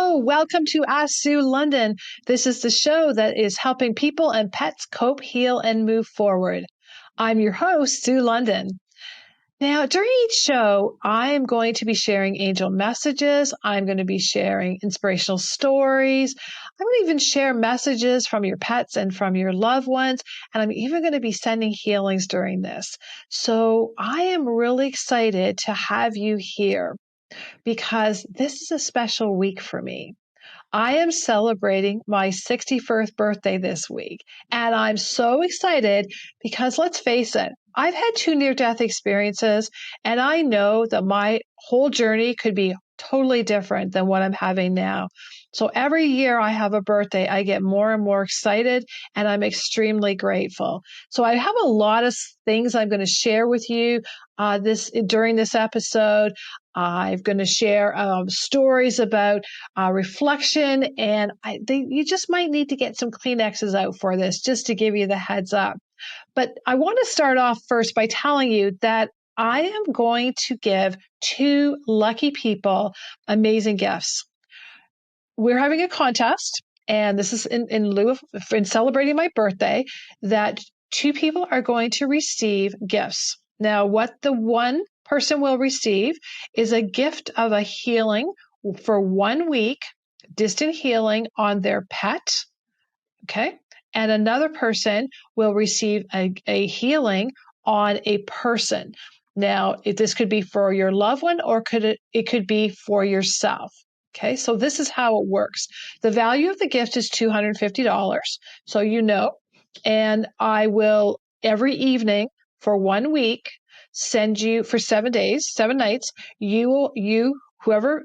Hello, welcome to Ask Sue London. This is the show that is helping people and pets cope, heal, and move forward. I'm your host, Sue London. Now, during each show, I am going to be sharing angel messages. I'm going to be sharing inspirational stories. I'm going to even share messages from your pets and from your loved ones. And I'm even going to be sending healings during this. So I am really excited to have you here because this is a special week for me. I am celebrating my 61st birthday this week, and I'm so excited because let's face it, I've had two near-death experiences, and I know that my whole journey could be totally different than what I'm having now. So every year I have a birthday, I get more and more excited, and I'm extremely grateful. So I have a lot of things I'm going to share with you during this episode. I'm going to share stories about reflection, and you just might need to get some Kleenexes out for this, just to give you the heads up. But I want to start off first by telling you that I am going to give two lucky people amazing gifts. We're having a contest, and this is in lieu of in celebrating my birthday, that two people are going to receive gifts. Now, what the one person will receive is a gift of a healing for 1 week, distant healing on their pet. Okay. And another person will receive a healing on a person. Now, this could be for your loved one, or it could be for yourself. Okay, so this is how it works. The value of the gift is $250. So you know, and I will every evening for 1 week send you for 7 days, 7 nights. Whoever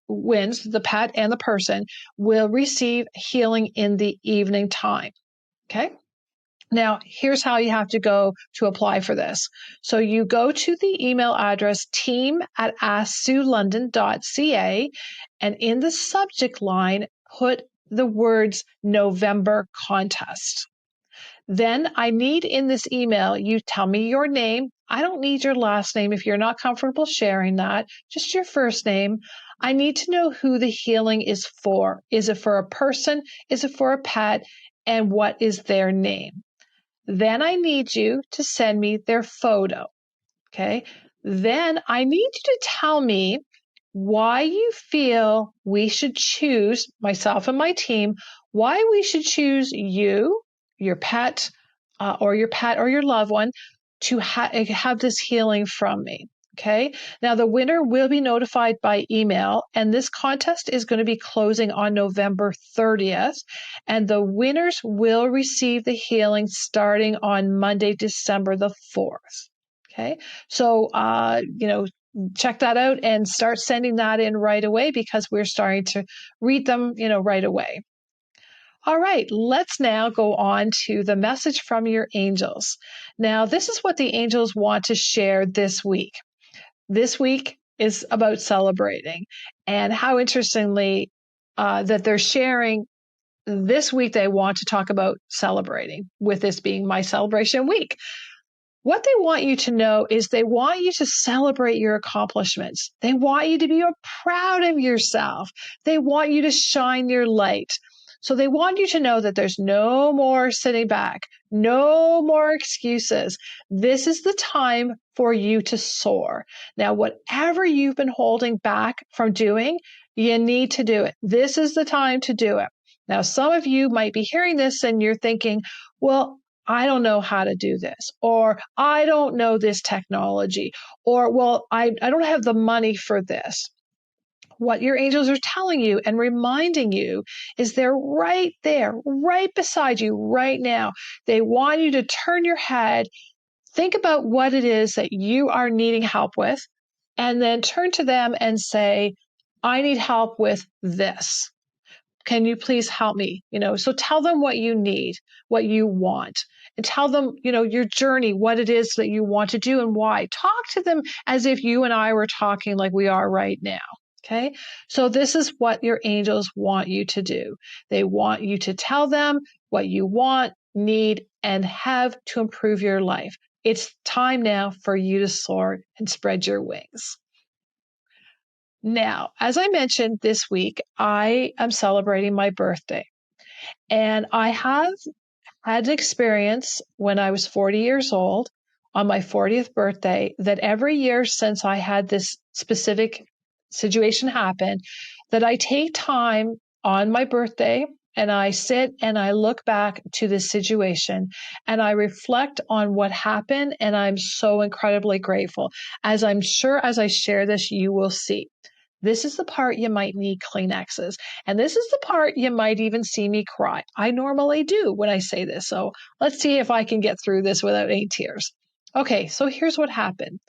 wins, the pet and the person, will receive healing in the evening time. Okay. Now, here's how you have to go to apply for this. So you go to the email address team@asksuelondon.ca, and in the subject line, put the words November contest. Then I need in this email, you tell me your name. I don't need your last name if you're not comfortable sharing that, just your first name. I need to know who the healing is for. Is it for a person? Is it for a pet? And what is their name? Then I need you to send me their photo. Okay. Then I need you to tell me why you feel we should choose, myself and my team, why we should choose you, your pet, or your loved one to have this healing from me. Okay. Now the winner will be notified by email, and this contest is going to be closing on November 30th, and the winners will receive the healing starting on Monday, December the 4th. Okay. So, check that out and start sending that in right away, because we're starting to read them, right away. All right, let's now go on to the message from your angels. Now, this is what the angels want to share this week. This week is about celebrating, and how interestingly that they're sharing this week. They want to talk about celebrating, with this being my celebration week. What they want you to know is they want you to celebrate your accomplishments. They want you to be proud of yourself. They want you to shine your light. So they want you to know that there's no more sitting back, no more excuses. This is the time for you to soar. Now, whatever you've been holding back from doing, you need to do it. This is the time to do it. Now, some of you might be hearing this and you're thinking, well, I don't know how to do this, or I don't know this technology, or, well, I don't have the money for this. What your angels are telling you and reminding you is they're right there, right beside you right now. They want you to turn your head, think about what it is that you are needing help with, and then turn to them and say, I need help with this. Can you please help me? So tell them what you need, what you want, and tell them, your journey, what it is that you want to do and why. Talk to them as if you and I were talking like we are right now. Okay. So this is what your angels want you to do. They want you to tell them what you want, need, and have to improve your life. It's time now for you to soar and spread your wings. Now, as I mentioned this week, I am celebrating my birthday. And I have had an experience when I was 40 years old on my 40th birthday that every year since I had this specific situation happen, that I take time on my birthday and I sit and I look back to this situation and I reflect on what happened. And I'm so incredibly grateful. As I'm sure as I share this, you will see. This is the part you might need Kleenexes. And this is the part you might even see me cry. I normally do when I say this. So let's see if I can get through this without any tears. Okay, so here's what happened.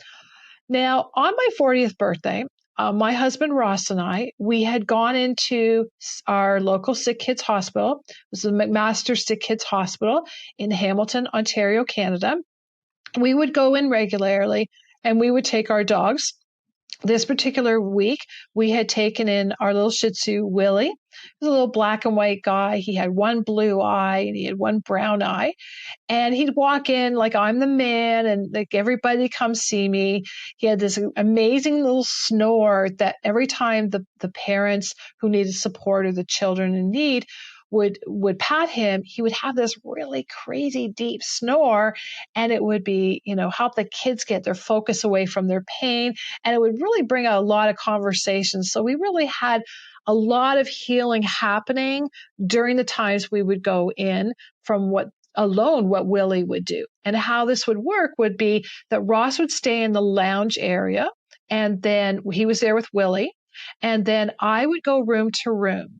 Now, on my 40th birthday, my husband Ross and I, we had gone into our local sick kids hospital. It was the McMaster Sick Kids Hospital in Hamilton, Ontario, Canada. We would go in regularly and we would take our dogs. This particular week, we had taken in our little Shih Tzu, Willie. He was a little black and white guy. He had one blue eye and he had one brown eye. And he'd walk in like I'm the man and like everybody come see me. He had this amazing little snore that every time the parents who needed support or the children in need would pat him, he would have this really crazy deep snore, and it would be, help the kids get their focus away from their pain. And it would really bring out a lot of conversations. So we really had a lot of healing happening during the times we would go in from what Willie would do. And how this would work would be that Ross would stay in the lounge area, and then he was there with Willie, and then I would go room to room.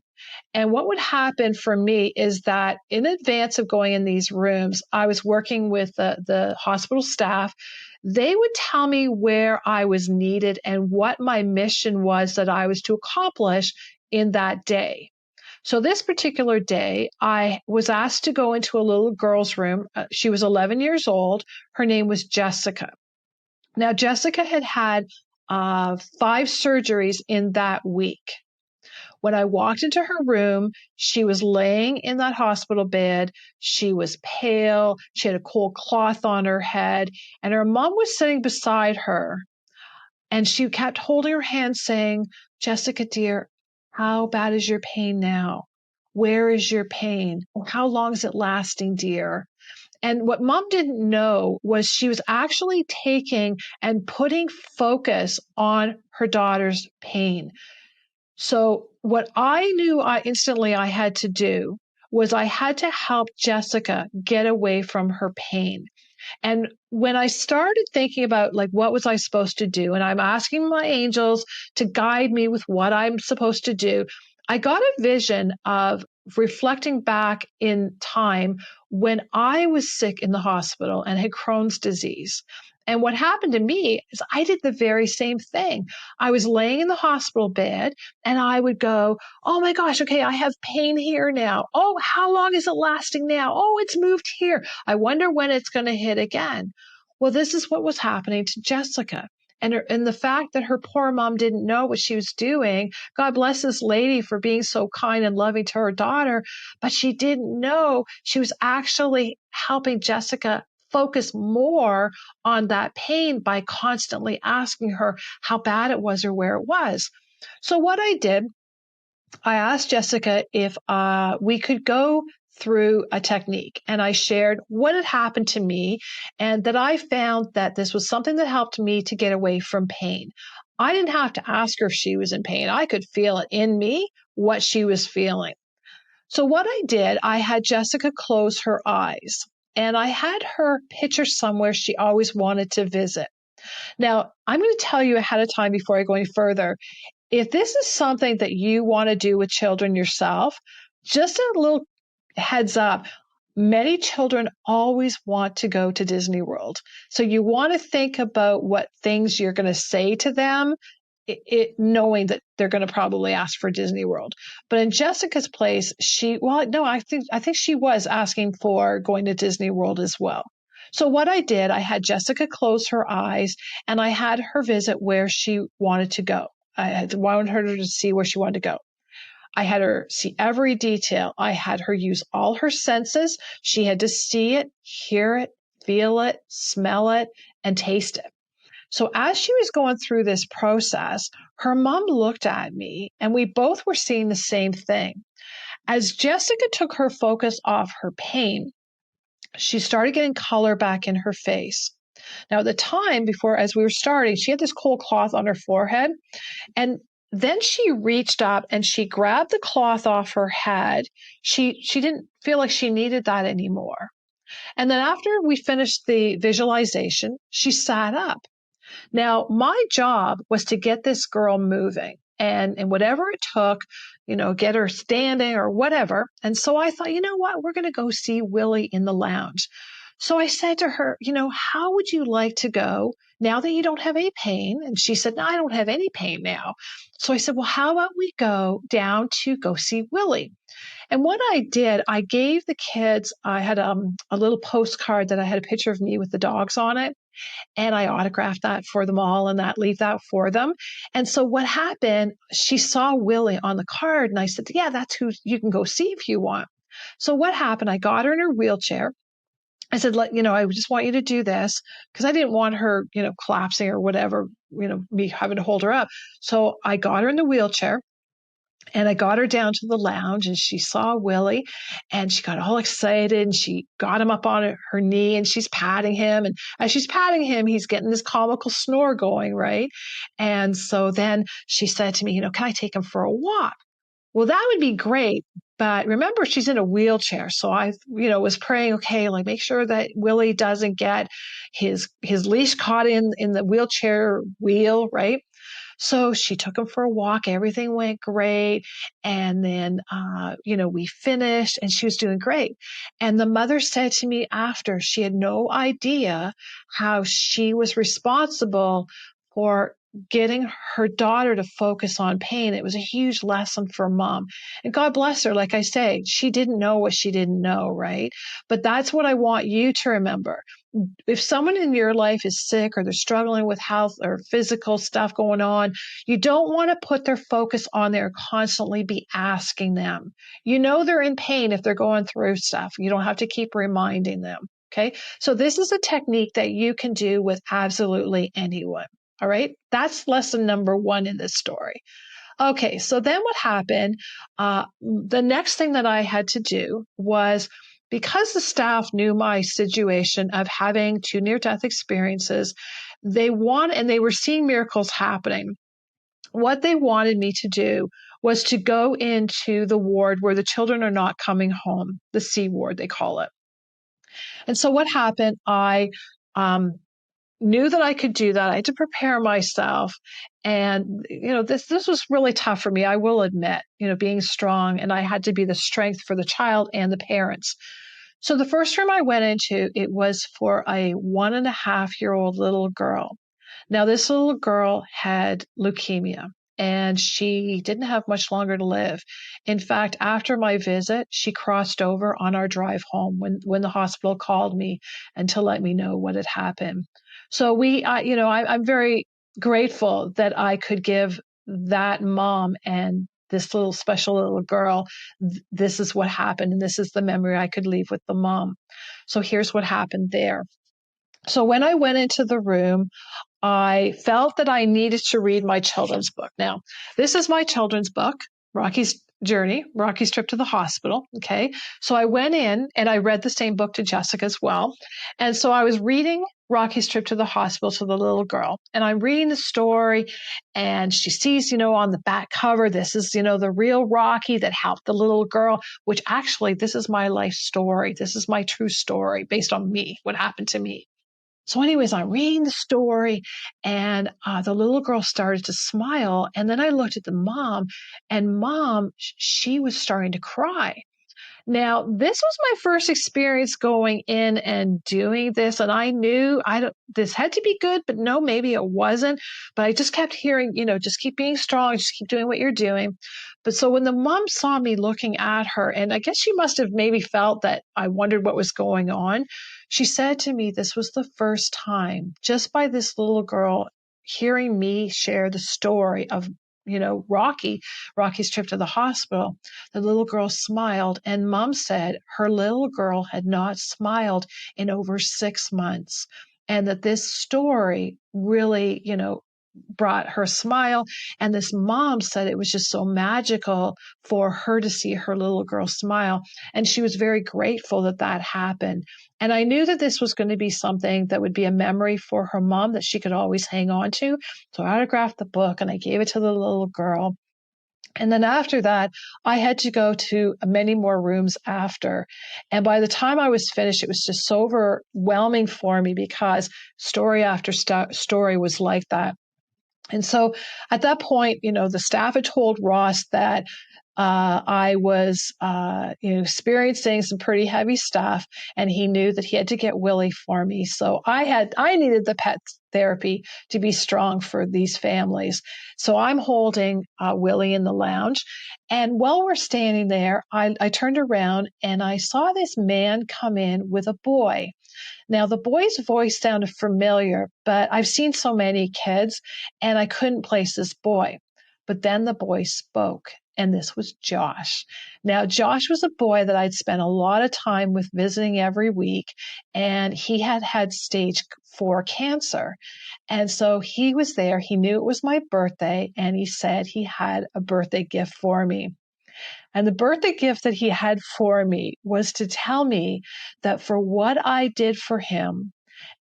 And what would happen for me is that in advance of going in these rooms, I was working with the hospital staff. They would tell me where I was needed and what my mission was that I was to accomplish in that day. So this particular day, I was asked to go into a little girl's room. She was 11 years old. Her name was Jessica. Now, Jessica had had 5 surgeries in that week. When I walked into her room, she was laying in that hospital bed. She was pale. She had a cold cloth on her head, and her mom was sitting beside her. And she kept holding her hand saying, "Jessica, dear, how bad is your pain now? Where is your pain? How long is it lasting, dear?" And what mom didn't know was she was actually taking and putting focus on her daughter's pain. So what I knew instantly I had to do was I had to help Jessica get away from her pain. And when I started thinking about like what was I supposed to do, and I'm asking my angels to guide me with what I'm supposed to do, I got a vision of reflecting back in time when I was sick in the hospital and had Crohn's disease. And what happened to me is I did the very same thing. I was laying in the hospital bed and I would go, "Oh my gosh, okay, I have pain here now. Oh, how long is it lasting now? Oh, it's moved here. I wonder when it's going to hit again." Well, this is what was happening to Jessica. And the fact that her poor mom didn't know what she was doing, God bless this lady for being so kind and loving to her daughter, but she didn't know she was actually helping Jessica focus more on that pain by constantly asking her how bad it was or where it was. So what I did, I asked Jessica if we could go through a technique, and I shared what had happened to me and that I found that this was something that helped me to get away from pain. I didn't have to ask her if she was in pain. I could feel it in me, what she was feeling. So what I did, I had Jessica close her eyes and I had her picture somewhere she always wanted to visit. Now, I'm going to tell you ahead of time before I go any further, if this is something that you want to do with children yourself, just a little heads up. Many children always want to go to Disney World. So you want to think about what things you're going to say to them, knowing that they're going to probably ask for Disney World. But in Jessica's place, I think she was asking for going to Disney World as well. So what I did, I had Jessica close her eyes and I had her visit where she wanted to go. I wanted her to see where she wanted to go. I had her see every detail. I had her use all her senses. She had to see it, hear it, feel it, smell it, and taste it. So as she was going through this process, her mom looked at me and we both were seeing the same thing. As Jessica took her focus off her pain, she started getting color back in her face. Now, at the time before, as we were starting, she had this cold cloth on her forehead. And then she reached up and she grabbed the cloth off her head. She didn't feel like she needed that anymore. And then after we finished the visualization, she sat up. Now, my job was to get this girl moving and whatever it took, get her standing or whatever. And so I thought, you know what? We're going to go see Willie in the lounge. So I said to her, how would you like to go now that you don't have any pain? And she said, no, I don't have any pain now. So I said, well, how about we go down to go see Willie? And what I did, I gave the kids, I had a little postcard that I had a picture of me with the dogs on it. And I autographed that for them all and leave that for them. And so what happened, she saw Willie on the card and I said, yeah, that's who you can go see if you want. So what happened, I got her in her wheelchair. I said, I just want you to do this because I didn't want her, collapsing or whatever, me having to hold her up. So I got her in the wheelchair. And I got her down to the lounge and she saw Willie and she got all excited and she got him up on her knee and she's patting him. And as she's patting him, he's getting this comical snore going, right? And so then she said to me, can I take him for a walk? Well, that would be great. But remember, she's in a wheelchair. So I, was praying, okay, like make sure that Willie doesn't get his leash caught in the wheelchair wheel, right? So she took him for a walk. Everything went great. And then, we finished and she was doing great. And the mother said to me after, she had no idea how she was responsible for getting her daughter to focus on pain. It was a huge lesson for mom. And God bless her. Like I say, she didn't know what she didn't know, right? But that's what I want you to remember. If someone in your life is sick or they're struggling with health or physical stuff going on, you don't want to put their focus on there, constantly be asking them. They're in pain if they're going through stuff. You don't have to keep reminding them. Okay. So this is a technique that you can do with absolutely anyone. All right. That's lesson number 1 in this story. Okay. So then what happened? The next thing that I had to do was, because the staff knew my situation of having 2 near-death experiences, they were seeing miracles happening. What they wanted me to do was to go into the ward where the children are not coming home, the C ward, they call it. And so what happened, I knew that I could do that. I had to prepare myself. And, this was really tough for me, I will admit, being strong. And I had to be the strength for the child and the parents. So the first room I went into, it was for a 1.5-year-old little girl. Now, this little girl had leukemia and she didn't have much longer to live. In fact, after my visit, she crossed over on our drive home when the hospital called me and to let me know what had happened. So I'm very grateful that I could give that mom and this little special little girl, this is what happened. And this is the memory I could leave with the mom. So here's what happened there. So when I went into the room, I felt that I needed to read my children's book. Now, this is my children's book, Rocky's Journey, Rocky's Trip to the Hospital. Okay. So I went in and I read the same book to Jessica as well. And so I was reading Rocky's Trip to the Hospital to the little girl. And I'm reading the story and she sees, on the back cover, this is, the real Rocky that helped the little girl, which actually, this is my life story. This is my true story based on me, what happened to me. So anyways, I'm reading the story and the little girl started to smile. And then I looked at the mom and mom, she was starting to cry. Now, this was my first experience going in and doing this. And I knew this had to be good, but no, maybe it wasn't. But I just kept hearing, just keep being strong, just keep doing what you're doing. But so when the mom saw me looking at her, and I guess she must have maybe felt that I wondered what was going on, she said to me, this was the first time, just by this little girl hearing me share the story of Rocky's trip to the hospital, the little girl smiled, and mom said her little girl had not smiled in over 6 months. and that this story really, brought her smile. And this mom said it was just so magical for her to see her little girl smile. And she was very grateful that that happened. And I knew that this was going to be something that would be a memory for her mom that she could always hang on to. So I autographed the book and I gave it to the little girl. And then after that, I had to go to many more rooms after. And by the time I was finished, it was just so overwhelming for me because story after story was like that. And so at that point, the staff had told Ross that I was, experiencing some pretty heavy stuff, and he knew that he had to get Willie for me. So I needed the pet therapy to be strong for these families. So I'm holding Willie in the lounge, and while we're standing there, I turned around and I saw this man come in with a boy. Now, the boy's voice sounded familiar, but I've seen so many kids and I couldn't place this boy. But then the boy spoke, and this was Josh. Now, Josh was a boy that I'd spent a lot of time with visiting every week, and he had had stage 4 cancer. And so he was there. He knew it was my birthday, and he said he had a birthday gift for me. And the birthday gift that he had for me was to tell me that for what I did for him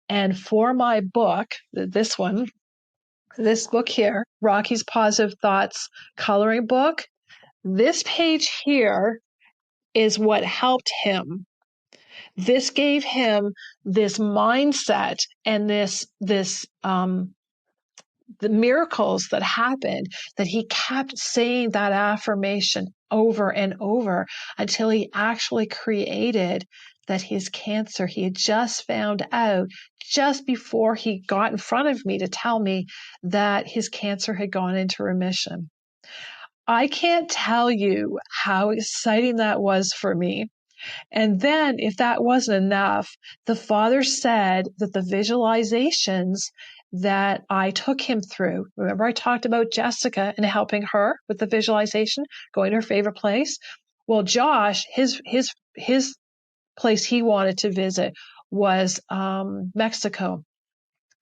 and for my book, this book here, Rocky's Positive Thoughts coloring book, this page here is what helped him. This gave him this mindset and the miracles that happened, that he kept saying that affirmation over and over until he actually created that his cancer, he had just found out just before he got in front of me to tell me that his cancer had gone into remission. I can't tell you how exciting that was for me. And then, if that wasn't enough, the father said that the visualizations that I took him through, remember I talked about Jessica and helping her with the visualization, going to her favorite place? Well, Josh, his place he wanted to visit was Mexico.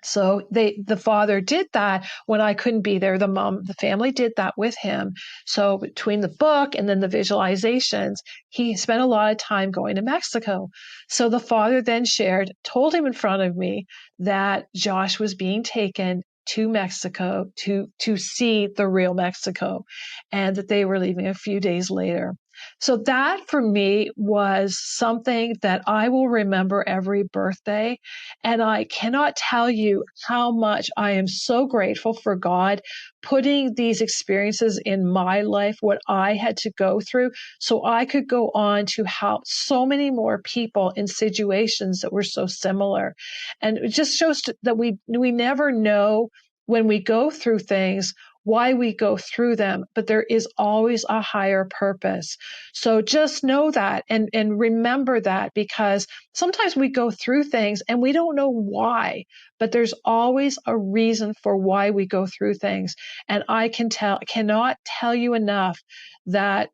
So the father did that when I couldn't be there. The family did that with him. So between the book and then the visualizations, he spent a lot of time going to Mexico. So the father then told him in front of me that Josh was being taken to Mexico to see the real Mexico, and that they were leaving a few days later. So that for me was something that I will remember every birthday. And I cannot tell you how much I am so grateful for God putting these experiences in my life, what I had to go through, so I could go on to help so many more people in situations that were so similar. And it just shows that we never know when we go through things why we go through them, but there is always a higher purpose. So just know that and remember that, because sometimes we go through things and we don't know why, but there's always a reason for why we go through things. And I cannot tell you enough that,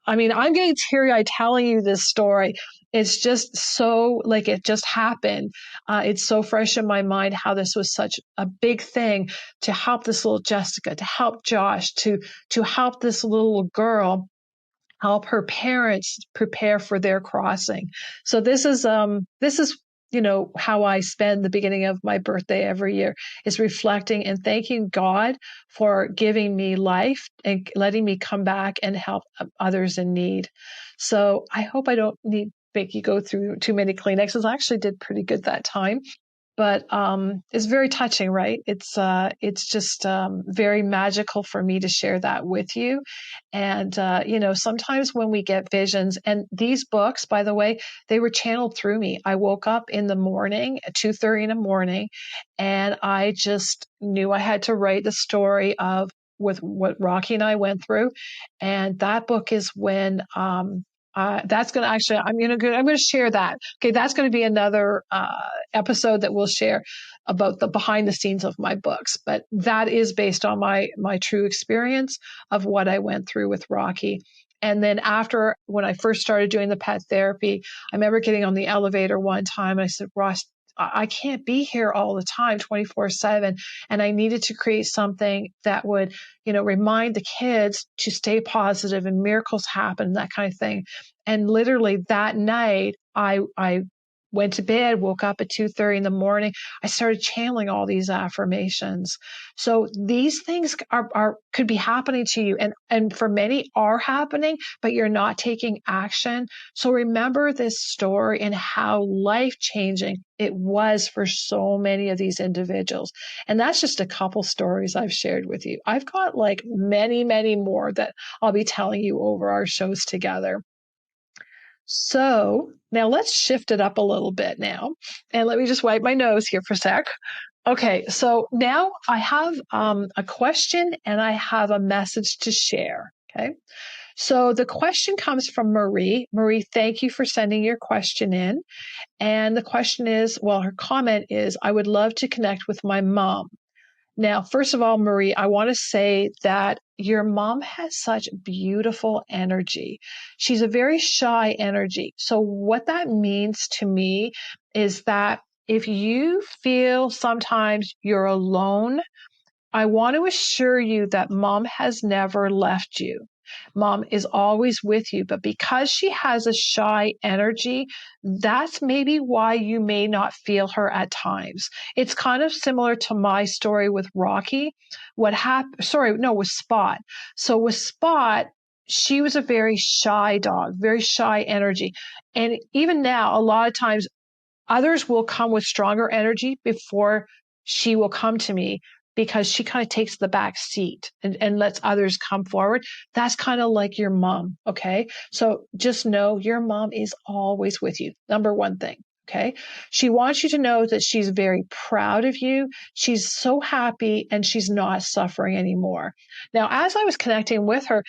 I'm getting teary-eyed telling you this story. It's just so like it just happened. It's so fresh in my mind how this was such a big thing to help this little Jessica, to help Josh, to help this little girl, help her parents prepare for their crossing. So this is how I spend the beginning of my birthday every year, is reflecting and thanking God for giving me life and letting me come back and help others in need. So I hope I don't make you go through too many Kleenexes. I actually did pretty good that time. But it's very touching, right? It's just very magical for me to share that with you. And sometimes when we get visions, and these books, by the way, they were channeled through me. I woke up in the morning at 2:30 in the morning, and I just knew I had to write the story with what Rocky and I went through, and that book is when. That's going to actually, I'm going to share that. Okay. That's going to be another episode that we'll share about the behind the scenes of my books. But that is based on my true experience of what I went through with Rocky. And then after, when I first started doing the pet therapy, I remember getting on the elevator one time and I said, Ross, I can't be here all the time, 24/7. And I needed to create something that would, remind the kids to stay positive and miracles happen, that kind of thing. And literally that night, I went to bed, woke up at 2:30 in the morning. I started channeling all these affirmations. So these things could be happening to you, and for many are happening, but you're not taking action. So remember this story and how life-changing it was for so many of these individuals. And that's just a couple stories I've shared with you. I've got like many, many more that I'll be telling you over our shows together. So now let's shift it up a little bit now. And let me just wipe my nose here for a sec. Okay, so now I have a question and I have a message to share. Okay, so the question comes from Marie. Marie, thank you for sending your question in. And the question is, well, her comment is, I would love to connect with my mom. Now, first of all, Marie, I want to say that your mom has such beautiful energy. She's a very shy energy. So what that means to me is that if you feel sometimes you're alone, I want to assure you that mom has never left you. Mom is always with you, but because she has a shy energy, that's maybe why you may not feel her at times. It's kind of similar to my story with Rocky. What happened? Sorry, no, with Spot. So with Spot, she was a very shy dog, very shy energy. And even now, a lot of times others will come with stronger energy before she will come to me because she kind of takes the back seat and lets others come forward. That's kind of like your mom. Okay. So just know your mom is always with you. Number one thing. Okay. She wants you to know that she's very proud of you. She's so happy and she's not suffering anymore. Now, as I was connecting with her,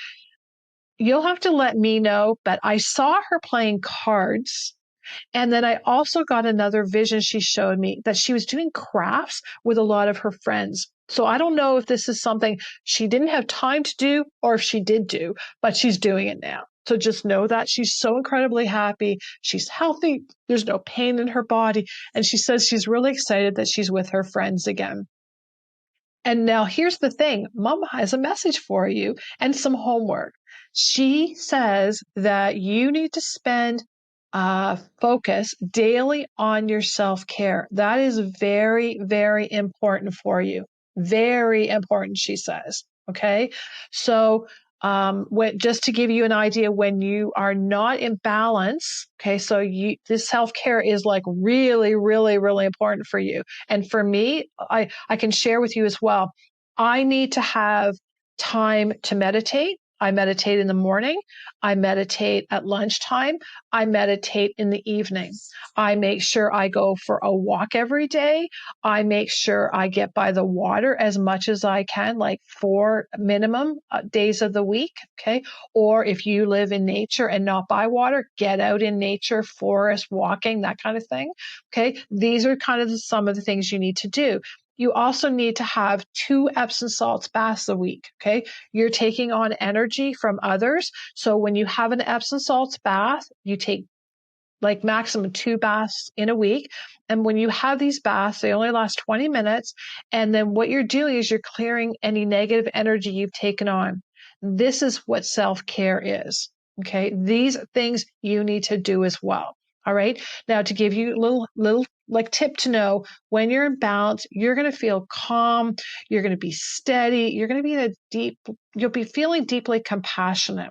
you'll have to let me know, but I saw her playing cards. And then I also got another vision she showed me that she was doing crafts with a lot of her friends. So I don't know if this is something she didn't have time to do or if she did do, but she's doing it now. So just know that she's so incredibly happy. She's healthy. There's no pain in her body. And she says she's really excited that she's with her friends again. And now here's the thing. Mom has a message for you and some homework. She says that you need to spend focus daily on your self-care. That is very, very important for you. Very important, she says. Okay. So, just to give you an idea, when you are not in balance, okay, so this self-care is like really, really, really important for you. And for me, I can share with you as well. I need to have time to meditate. I meditate in the morning. I meditate at lunchtime. I meditate in the evening. I make sure I go for a walk every day. I make sure I get by the water as much as I can, like 4 minimum days of the week. Okay. Or if you live in nature and not by water, get out in nature, forest, walking, that kind of thing. Okay. These are kind of some of the things you need to do. You also need to have 2 Epsom salts baths a week. Okay. You're taking on energy from others. So when you have an Epsom salts bath, you take like maximum 2 baths in a week. And when you have these baths, they only last 20 minutes. And then what you're doing is you're clearing any negative energy you've taken on. This is what self-care is. Okay. These things you need to do as well. All right. Now to give you a little like tip to know, when you're in balance, you're going to feel calm. You're going to be steady. You're going to be you'll be feeling deeply compassionate.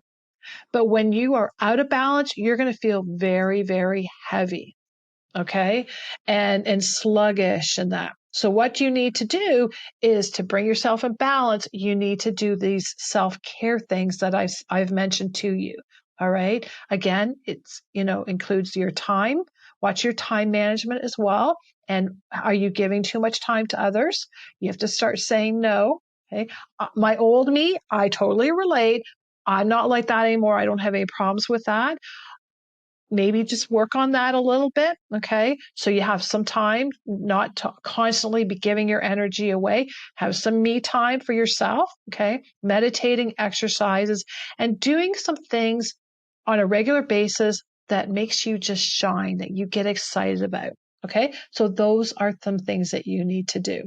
But when you are out of balance, you're going to feel very, very heavy. Okay. And sluggish and that. So what you need to do is to bring yourself in balance. You need to do these self-care things that I've mentioned to you. All right. Again, it's, includes your time. Watch your time management as well. And are you giving too much time to others? You have to start saying no. Okay. My old me, I totally relate. I'm not like that anymore. I don't have any problems with that. maybe just work on that a little bit. Okay. So you have some time not to constantly be giving your energy away. Have some me time for yourself. Okay. Meditating, exercises, and doing some things on a regular basis that makes you just shine, that you get excited about. Okay. So those are some things that you need to do.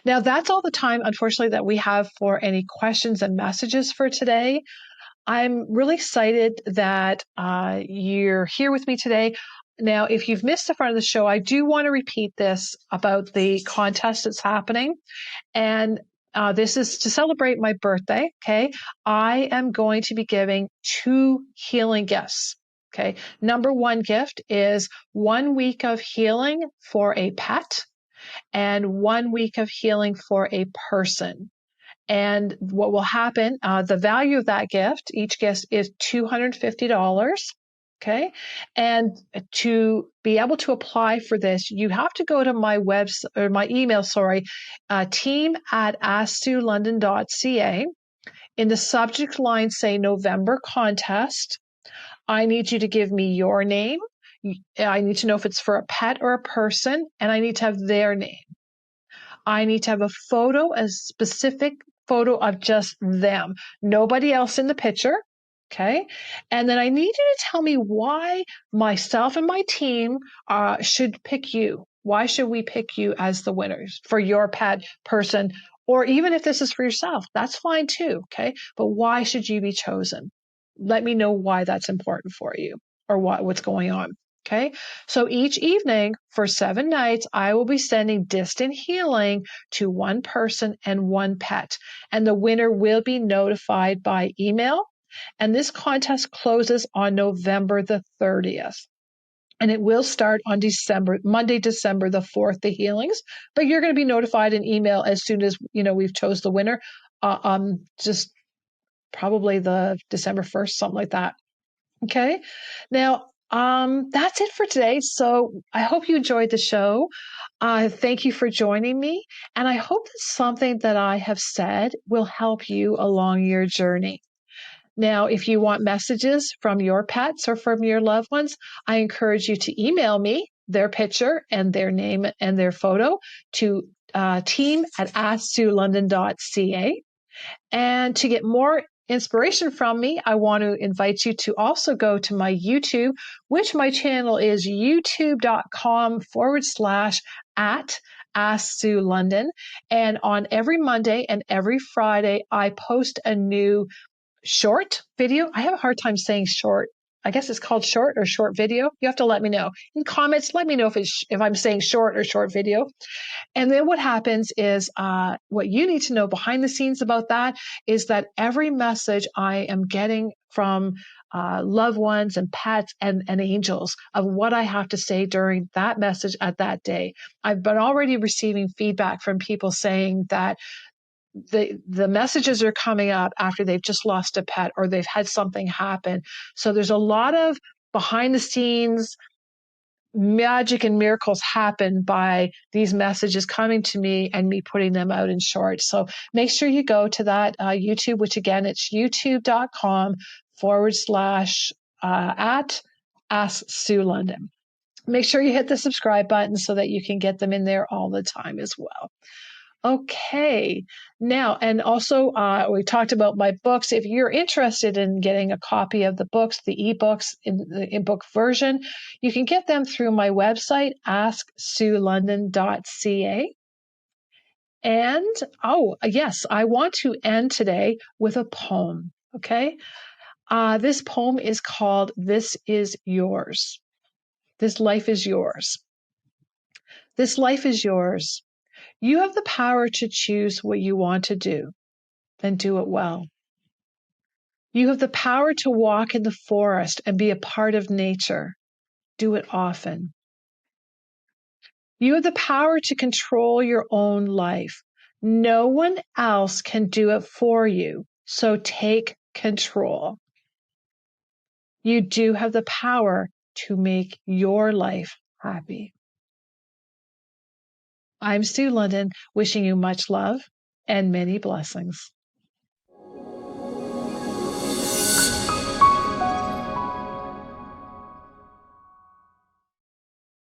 Now, that's all the time, unfortunately, that we have for any questions and messages for today. I'm really excited that you're here with me today. Now, if you've missed the front of the show, I do want to repeat this about the contest that's happening. And this is to celebrate my birthday. Okay. I am going to be giving 2 healing gifts. Okay. Number 1 gift is 1 week of healing for a pet and 1 week of healing for a person. And what will happen, the value of that gift, each gift is $250. Okay. And to be able to apply for this, you have to go to my website or my email, team@asksulondon.ca. In the subject line, say November contest. I need you to give me your name. I need to know if it's for a pet or a person, and I need to have their name. I need to have a photo, a specific photo of just them, nobody else in the picture. Okay. And then I need you to tell me why myself and my team should pick you. Why should we pick you as the winners for your pet, person, or even if this is for yourself, that's fine too. Okay. But why should you be chosen? Let me know why that's important for you or what's going on. Okay. So each evening for 7 nights, I will be sending distant healing to 1 person and 1 pet. And the winner will be notified by email. And this contest closes on November the 30th. And it will start on Monday, December the 4th, the healings. But you're going to be notified in email as soon as, we've chose the winner. Just probably the December 1st, something like that. Okay. Now, that's it for today. So I hope you enjoyed the show. Thank you for joining me. And I hope that something that I have said will help you along your journey. Now, if you want messages from your pets or from your loved ones, I encourage you to email me their picture and their name and their photo to team@asksulondon.ca. And to get more inspiration from me, I want to invite you to also go to my YouTube, which my channel is youtube.com/@AskSueLondon. And on every Monday and every Friday, I post a new short video. I have a hard time saying short. I guess it's called short or short video. You have to let me know in comments. Let me know if I'm saying short or short video. And then what happens is what you need to know behind the scenes about that is that every message I am getting from loved ones and pets and angels of what I have to say during that message at that day. I've been already receiving feedback from people saying that the messages are coming up after they've just lost a pet or they've had something happen. So there's a lot of behind the scenes magic and miracles happen by these messages coming to me and me putting them out in short. So make sure you go to that YouTube, which again, it's youtube.com/at Ask Sue London. Make sure you hit the subscribe button so that you can get them in there all the time as well. Okay. Now, and also we talked about my books. If you're interested in getting a copy of the books, the ebooks in the ebook version, you can get them through my website, asksulondon.ca. And, yes, I want to end today with a poem. Okay. This poem is called This Is Yours. This life is yours. This life is yours. You have the power to choose what you want to do and do it well. You have the power to walk in the forest and be a part of nature. Do it often. You have the power to control your own life. No one else can do it for you, so take control. You do have the power to make your life happy. I'm Sue London, wishing you much love and many blessings.